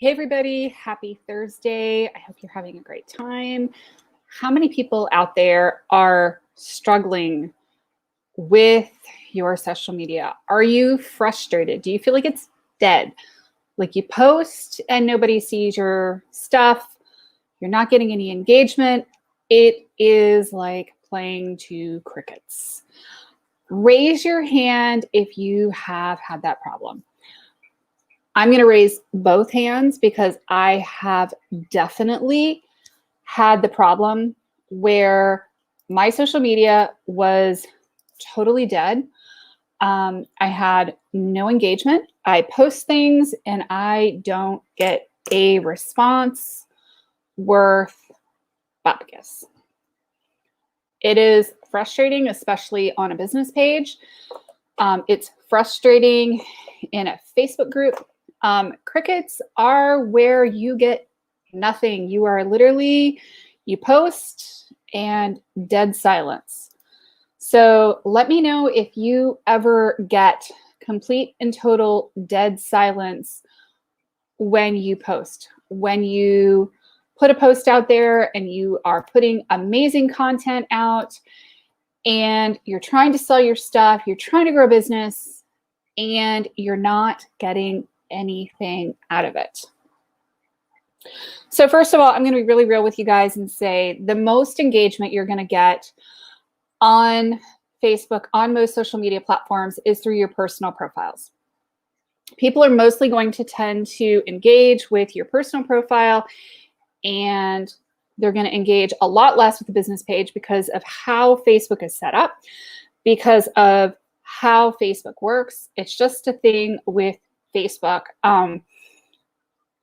Hey, everybody. Happy Thursday. I hope you're having a great time. How many people out there are struggling with your social media? Are you frustrated? Do you feel like it's dead? Like you post and nobody sees your stuff, you're not getting any engagement. It is like playing to crickets. Raise your hand if you have had that problem. I'm going to raise both hands because I have definitely had the problem where my social media was totally dead. I had no engagement. I post things and I don't get a response worth bupkis. It is frustrating, especially on a business page. It's frustrating in a Facebook group. Crickets are where you get nothing. You are literally, you post and dead silence. So let me know if you ever get complete and total dead silence when you post. When you put a post out there and you are putting amazing content out and you're trying to sell your stuff, you're trying to grow a business, and you're not getting anything out of it. So first of all, I'm going to be really real with you guys and say the most engagement you're going to get on Facebook, on most social media platforms, is through your personal profiles. People are mostly going to tend to engage with your personal profile, and they're going to engage a lot less with the business page because of how Facebook is set up, because of how Facebook works. It's just a thing with Facebook.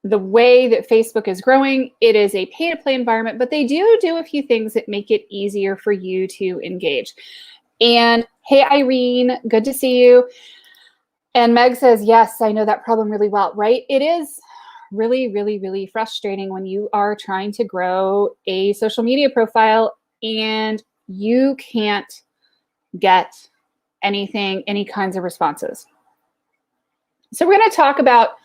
The way that Facebook is growing, it is a pay-to-play environment, but they do a few things that make it easier for you to engage. And hey, Irene, good to see you. And Meg says, yes, I know that problem really well, right? It is really, really, really frustrating when you are trying to grow a social media profile and you can't get anything, any kinds of responses. So we're going to talk about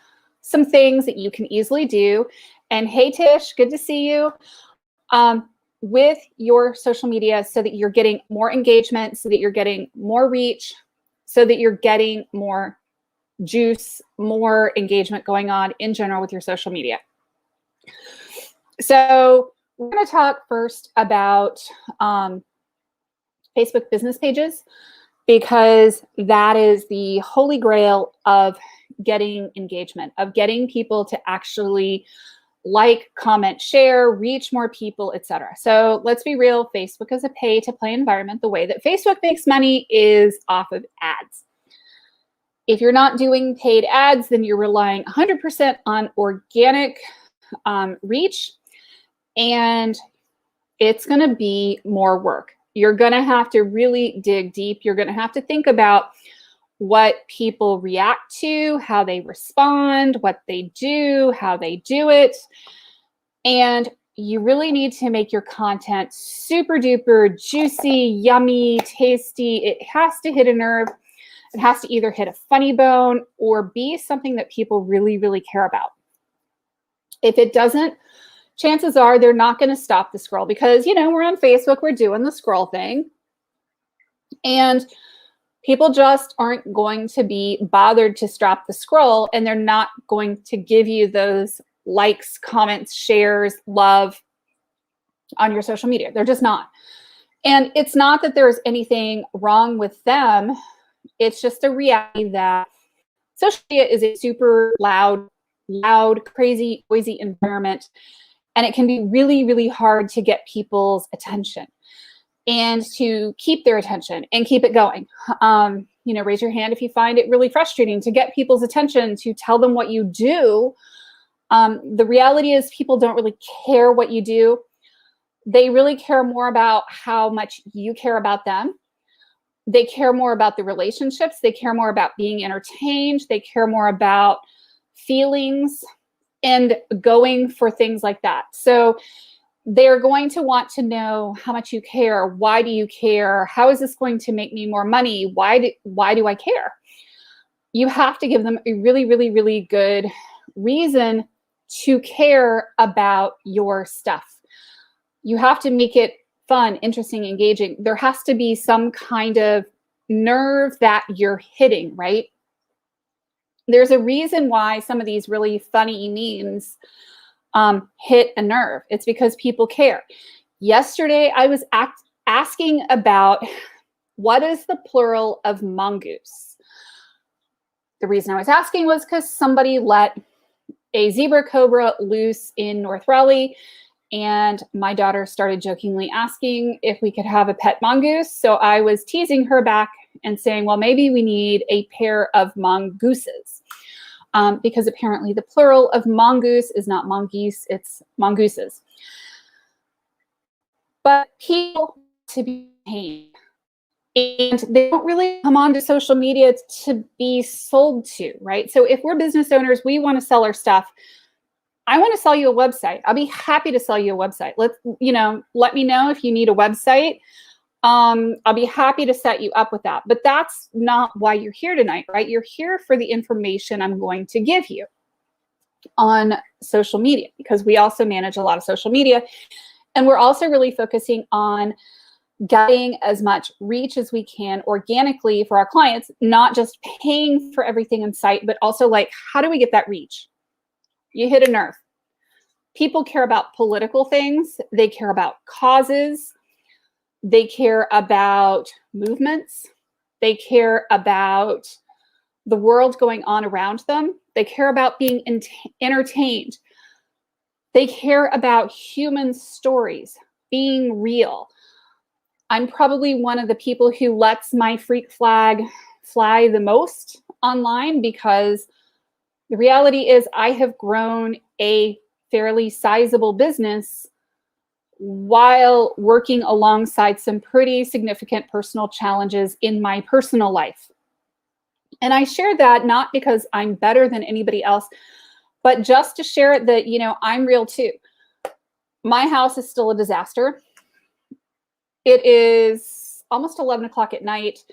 some things that you can easily do. And hey, Tish, good to see you, with your social media so that you're getting more engagement, so that you're getting more reach, so that you're getting more juice, more engagement going on in general with your social media. So we're going to talk first about Facebook business pages, because that is the holy grail of getting engagement, of getting people to actually like, comment, share, reach more people, etc. So let's be real, Facebook is a pay-to-play environment. The way that Facebook makes money is off of ads. If you're not doing paid ads, then you're relying 100% on organic reach, and it's going to be more work. You're going to have to really dig deep. You're going to have to think about what people react to, how they respond, what they do, how they do it. And you really need to make your content super duper juicy, yummy, tasty. It has to hit a nerve. It has to either hit a funny bone or be something that people really, really care about. If it doesn't, chances are they're not going to stop the scroll, because, you know, we're on Facebook, we're doing the scroll thing. And people just aren't going to be bothered to stop the scroll, and they're not going to give you those likes, comments, shares, love on your social media. They're just not. And it's not that there's anything wrong with them. It's just a reality that social media is a super loud, crazy, noisy environment. And it can be really, really hard to get people's attention and to keep their attention and keep it going. You know, raise your hand if you find it really frustrating to get people's attention, to tell them what you do. The reality is people don't really care what you do. They really care more about how much you care about them. They care more about the relationships. They care more about being entertained. They care more about feelings and going for things like that. So they're going to want to know how much you care. Why do you care? How is this going to make me more money? Why do I care? You have to give them a really, really, really good reason to care about your stuff. You have to make it fun, interesting, engaging. There has to be some kind of nerve that you're hitting, right? There's a reason why some of these really funny memes hit a nerve. It's because people care. Yesterday, I was asking about what is the plural of mongoose. The reason I was asking was because somebody let a zebra cobra loose in North Raleigh, and my daughter started jokingly asking if we could have a pet mongoose. So I was teasing her back and saying, well, maybe we need a pair of mongooses, because apparently the plural of mongoose is not mongoose, it's mongooses. But people to be paid, and they don't really come onto social media to be sold to, right? So if we're business owners, we want to sell our stuff. I want to sell you a website. I'll be happy to sell you a website. Let me know if you need a website. I'll be happy to set you up with that. But that's not why you're here tonight, right? You're here for the information I'm going to give you on social media, because we also manage a lot of social media. And we're also really focusing on getting as much reach as we can organically for our clients, not just paying for everything in sight, but also like, how do we get that reach? You hit a nerve. People care about political things. They care about causes. They care about movements. They care about the world going on around them. They care about being entertained. They care about human stories, being real. I'm probably one of the people who lets my freak flag fly the most online, because the reality is I have grown a fairly sizable business while working alongside some pretty significant personal challenges in my personal life. And I share that not because I'm better than anybody else, but just to share that, I'm real too. My house is still a disaster. It is almost 11 o'clock at night.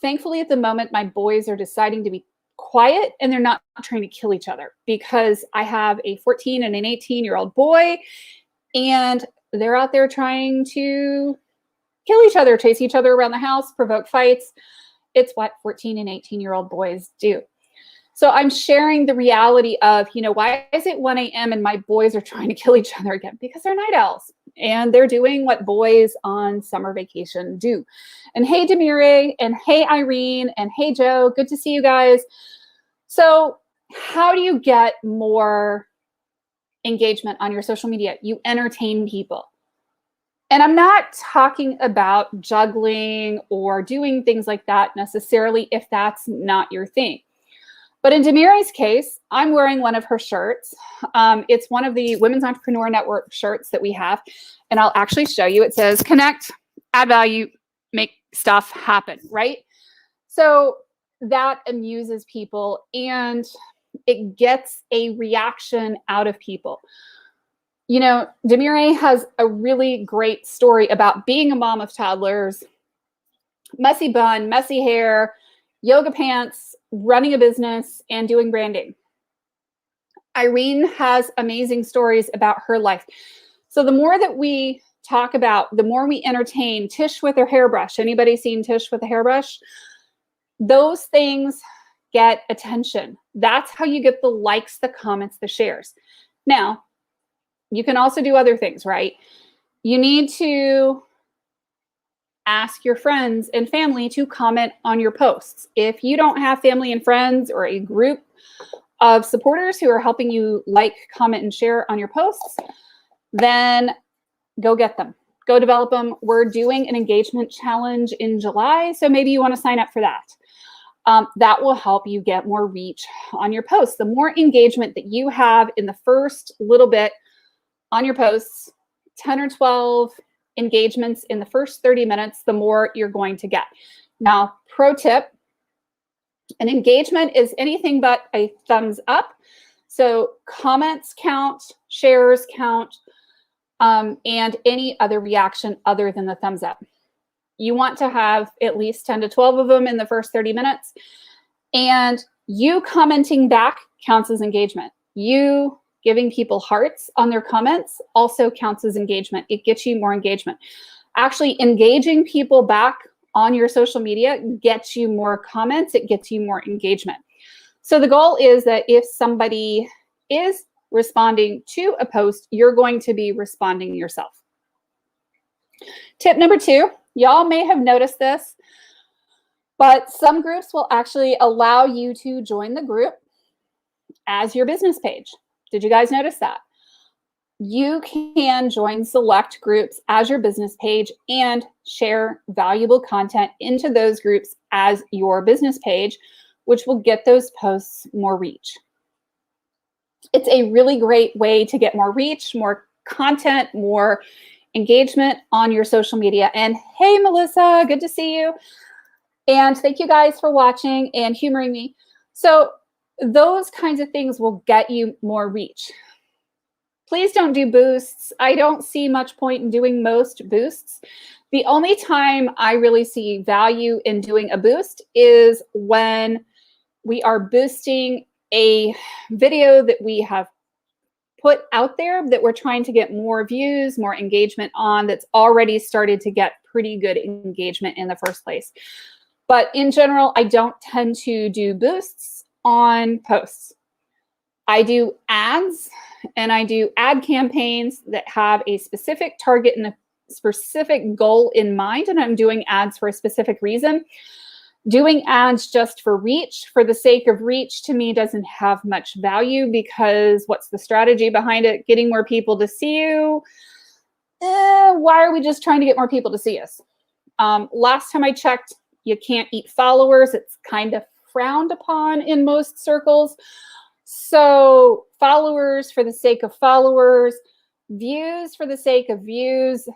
Thankfully, at the moment, my boys are deciding to be quiet and they're not trying to kill each other, because I have a 14 and an 18-year-old boy, and they're out there trying to kill each other, chase each other around the house, provoke fights. It's what 14 and 18-year-old boys do. So I'm sharing the reality of, why is it 1 a.m. and my boys are trying to kill each other again? Because they're night owls and they're doing what boys on summer vacation do. And hey, Demire, and hey, Irene, and hey, Joe, good to see you guys. So how do you get more engagement on your social media? You entertain people. And I'm not talking about juggling or doing things like that necessarily if that's not your thing. But in Demire's case, I'm wearing one of her shirts. It's one of the Women's Entrepreneur Network shirts that we have. And I'll actually show you. It says, connect, add value, make stuff happen, right? So that amuses people and it gets a reaction out of people. Demire has a really great story about being a mom of toddlers, messy bun, messy hair, yoga pants, running a business, and doing branding. Irene has amazing stories about her life. So the more that we talk about, the more we entertain. Tish with her hairbrush. Anybody seen Tish with a hairbrush? Those things get attention. That's how you get the likes, the comments, the shares. Now, you can also do other things, right? You need to ask your friends and family to comment on your posts. If you don't have family and friends or a group of supporters who are helping you like, comment, and share on your posts, then go get them. Go develop them. We're doing an engagement challenge in July, so maybe you want to sign up for that. That will help you get more reach on your posts. The more engagement that you have in the first little bit on your posts, 10 or 12 engagements in the first 30 minutes, the more you're going to get. Now, pro tip, an engagement is anything but a thumbs up. So comments count, shares count, and any other reaction other than the thumbs up. You want to have at least 10 to 12 of them in the first 30 minutes. And you commenting back counts as engagement. You giving people hearts on their comments also counts as engagement. It gets you more engagement. Actually, engaging people back on your social media gets you more comments. It gets you more engagement. So the goal is that if somebody is responding to a post, you're going to be responding yourself. Tip number 2, y'all may have noticed this, but some groups will actually allow you to join the group as your business page. Did you guys notice that? You can join select groups as your business page and share valuable content into those groups as your business page, which will get those posts more reach. It's a really great way to get more reach, more content, more engagement on your social media. And hey, Melissa, good to see you. And thank you guys for watching and humoring me. So those kinds of things will get you more reach. Please don't do boosts. I don't see much point in doing most boosts. The only time I really see value in doing a boost is when we are boosting a video that we have put out there that we're trying to get more views, more engagement on, that's already started to get pretty good engagement in the first place. But in general, I don't tend to do boosts on posts. I do ads, and I do ad campaigns that have a specific target and a specific goal in mind, and I'm doing ads for a specific reason. Doing ads just for reach, for the sake of reach, to me doesn't have much value, because what's the strategy behind it? Getting more people to see you? Why are we just trying to get more people to see us? Last time I checked, you can't eat followers. It's kind of frowned upon in most circles. So followers for the sake of followers, views for the sake of views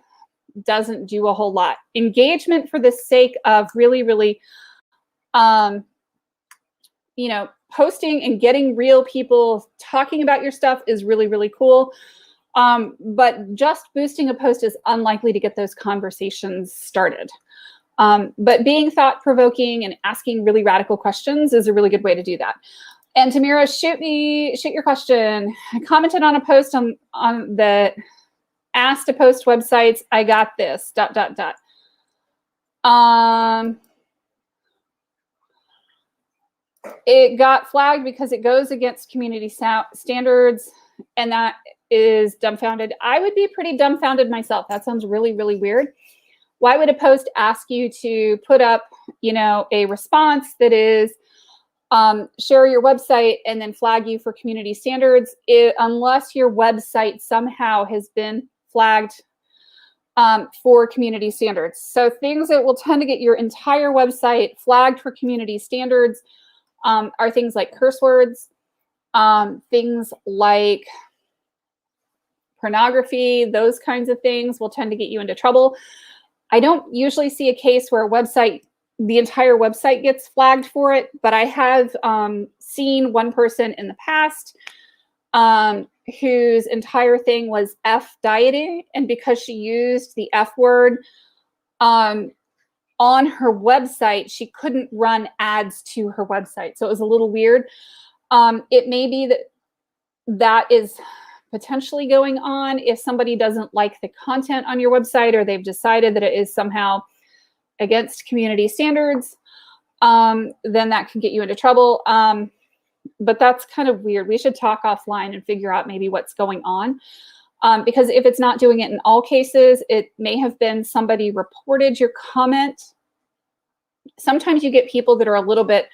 doesn't do a whole lot. Engagement for the sake of really, you know, posting and getting real people talking about your stuff is really, really cool. But just boosting a post is unlikely to get those conversations started. But being thought-provoking and asking really radical questions is a really good way to do that. And Tamira, shoot your question. I commented on a post on the asked to post websites. I got this, ... It got flagged because it goes against community standards, and that is dumbfounded. I would be pretty dumbfounded myself. That sounds really, really weird. Why would a post ask you to put up, you know, a response that is share your website and then flag you for community standards, unless your website somehow has been flagged for community standards? So things that will tend to get your entire website flagged for community standards are things like curse words, things like pornography. Those kinds of things will tend to get you into trouble. I don't usually see a case where a website, the entire website gets flagged for it, but I have seen one person in the past whose entire thing was F dieting, and because she used the F word on her website, she couldn't run ads to her website. So it was a little weird. It may be that that is potentially going on if somebody doesn't like the content on your website, or they've decided that it is somehow against community standards, then that can get you into trouble. But that's kind of weird. We should talk offline and figure out maybe what's going on. Because if it's not doing it in all cases, it may have been somebody reported your comment. Sometimes you get people that are a little bit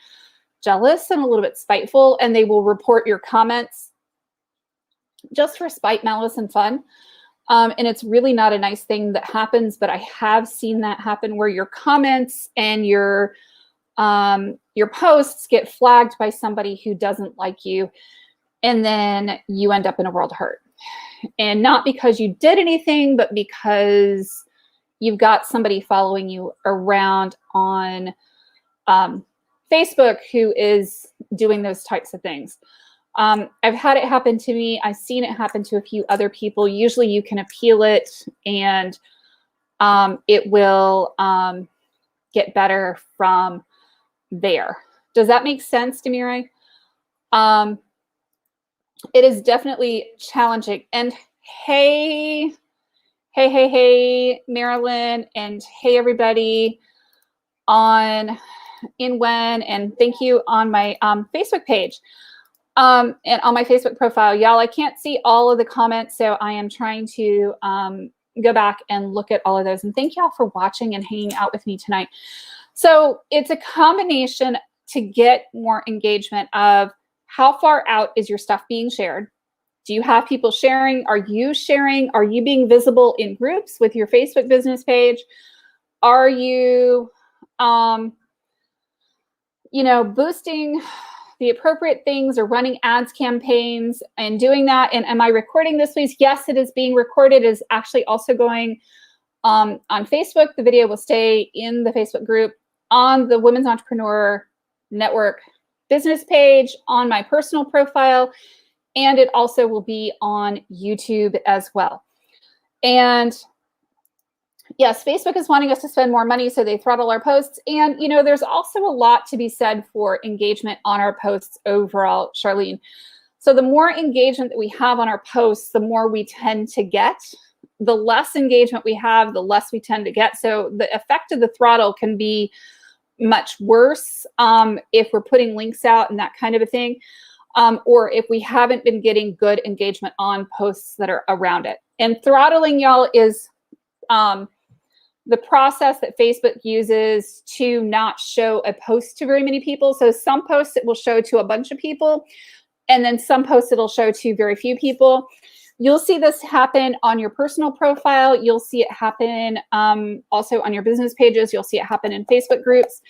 jealous and a little bit spiteful, and they will report your comments just for spite, malice, and fun. And it's really not a nice thing that happens, but I have seen that happen, where your comments and your posts get flagged by somebody who doesn't like you, and then you end up in a world of hurt. And not because you did anything, but because you've got somebody following you around on Facebook who is doing those types of things. I've had it happen to me. I've seen it happen to a few other people. Usually you can appeal it, and it will get better from there. Does that make sense, Demire? it is definitely challenging. And hey, Marilyn, and hey, everybody on InWhen, and thank you on my Facebook page. And on my Facebook profile, y'all, I can't see all of the comments, so I am trying to go back and look at all of those. And thank y'all for watching and hanging out with me tonight. So it's a combination to get more engagement of how far out is your stuff being shared? Do you have people sharing? Are you sharing? Are you being visible in groups with your Facebook business page? Are you, boosting the appropriate things or running ads campaigns and doing that? And am I recording this, please? Yes, it is being recorded. It is actually also going on Facebook. The video will stay in the Facebook group, on the Women's Entrepreneur Network business page, on my personal profile, and it also will be on YouTube as well. And yes, Facebook is wanting us to spend more money, so they throttle our posts. And, there's also a lot to be said for engagement on our posts overall, Charlene. So the more engagement that we have on our posts, the more we tend to get. The less engagement we have, the less we tend to get. So the effect of the throttle can be much worse if we're putting links out and that kind of a thing, or if we haven't been getting good engagement on posts that are around it. And throttling, y'all, is the process that Facebook uses to not show a post to very many people. So some posts it will show to a bunch of people, and then some posts it'll show to very few people. You'll see this happen on your personal profile. You'll see it happen also on your business pages. You'll see it happen in Facebook groups.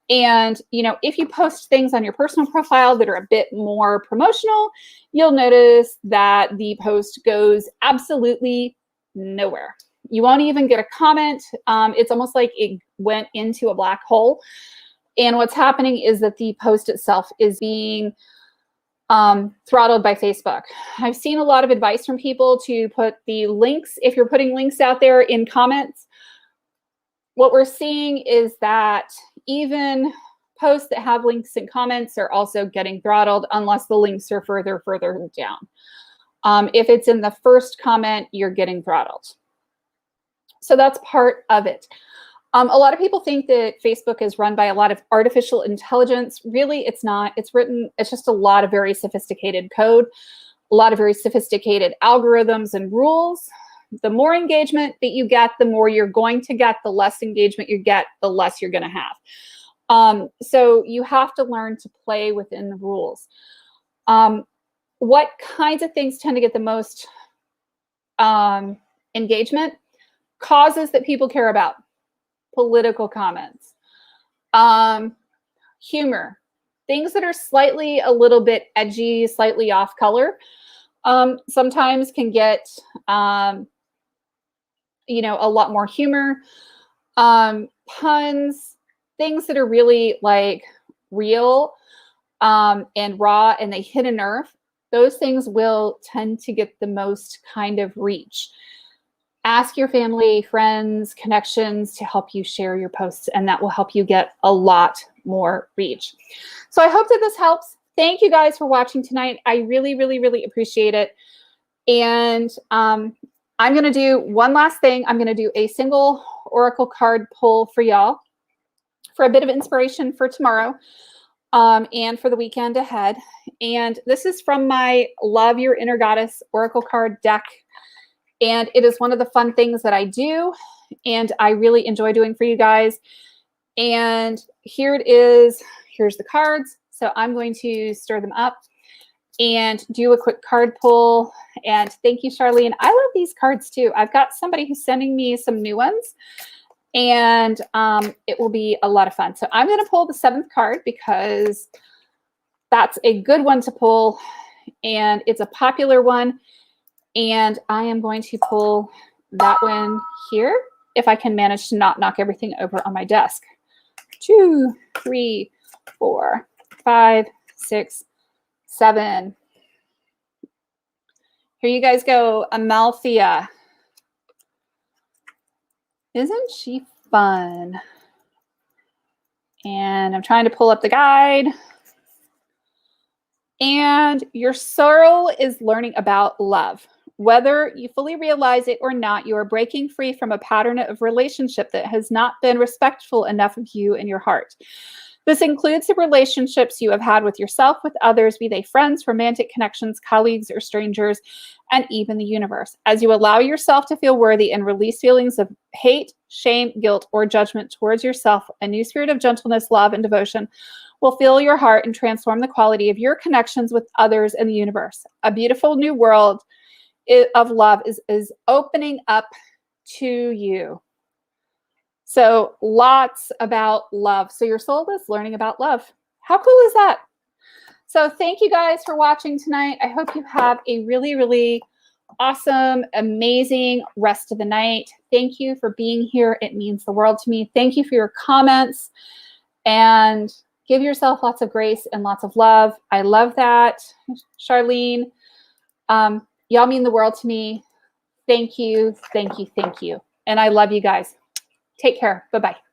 And, if you post things on your personal profile that are a bit more promotional, you'll notice that the post goes absolutely nowhere. You won't even get a comment. It's almost like it went into a black hole. And what's happening is that the post itself is being throttled by Facebook. I've seen a lot of advice from people to put the links, if you're putting links out there, in comments. What we're seeing is that even posts that have links and comments are also getting throttled unless the links are further down. If it's in the first comment, you're getting throttled. So that's part of it. A lot of people think that Facebook is run by a lot of artificial intelligence. Really, it's not. It's just a lot of very sophisticated code, a lot of very sophisticated algorithms and rules. The more engagement that you get, the more you're going to get. The less engagement you get, the less you're going to have. So you have to learn to play within the rules. What kinds of things tend to get the most engagement? Causes that people care about. Political comments, humor, things that are slightly a little bit edgy, slightly off color, sometimes can get, a lot more humor, puns, things that are really like real and raw, and they hit a nerve. Those things will tend to get the most kind of reach. Ask your family, friends, connections to help you share your posts, and that will help you get a lot more reach. So I hope that this helps. Thank you guys for watching tonight. I really, really, really appreciate it. And I'm going to do one last thing. I'm going to do a single Oracle card pull for y'all for a bit of inspiration for tomorrow and for the weekend ahead. And this is from my Love Your Inner Goddess Oracle card deck. And it is one of the fun things that I do, and I really enjoy doing for you guys. And here it is. Here's the cards. So I'm going to stir them up and do a quick card pull. And thank you, Charlene. I love these cards too. I've got somebody who's sending me some new ones, and it will be a lot of fun. So I'm going to pull the 7th card because that's a good one to pull, and it's a popular one. And I am going to pull that one here, if I can manage to not knock everything over on my desk. 2, 3, 4, 5, 6, 7. Here you guys go, Amalthea. Isn't she fun? And I'm trying to pull up the guide. And your soul is learning about love. Whether you fully realize it or not, you are breaking free from a pattern of relationship that has not been respectful enough of you and your heart. This includes the relationships you have had with yourself, with others, be they friends, romantic connections, colleagues, or strangers, and even the universe. As you allow yourself to feel worthy and release feelings of hate, shame, guilt, or judgment towards yourself, a new spirit of gentleness, love, and devotion will fill your heart and transform the quality of your connections with others and the universe. A beautiful new world of love is opening up to you. So lots about love. So your soul is learning about love. How cool is that? So thank you guys for watching tonight. I hope you have a really, really awesome, amazing rest of the night. Thank you for being here. It means the world to me. Thank you for your comments, and give yourself lots of grace and lots of love. I love that, Charlene. Y'all mean the world to me. Thank you, thank you, thank you. And I love you guys. Take care. Bye-bye.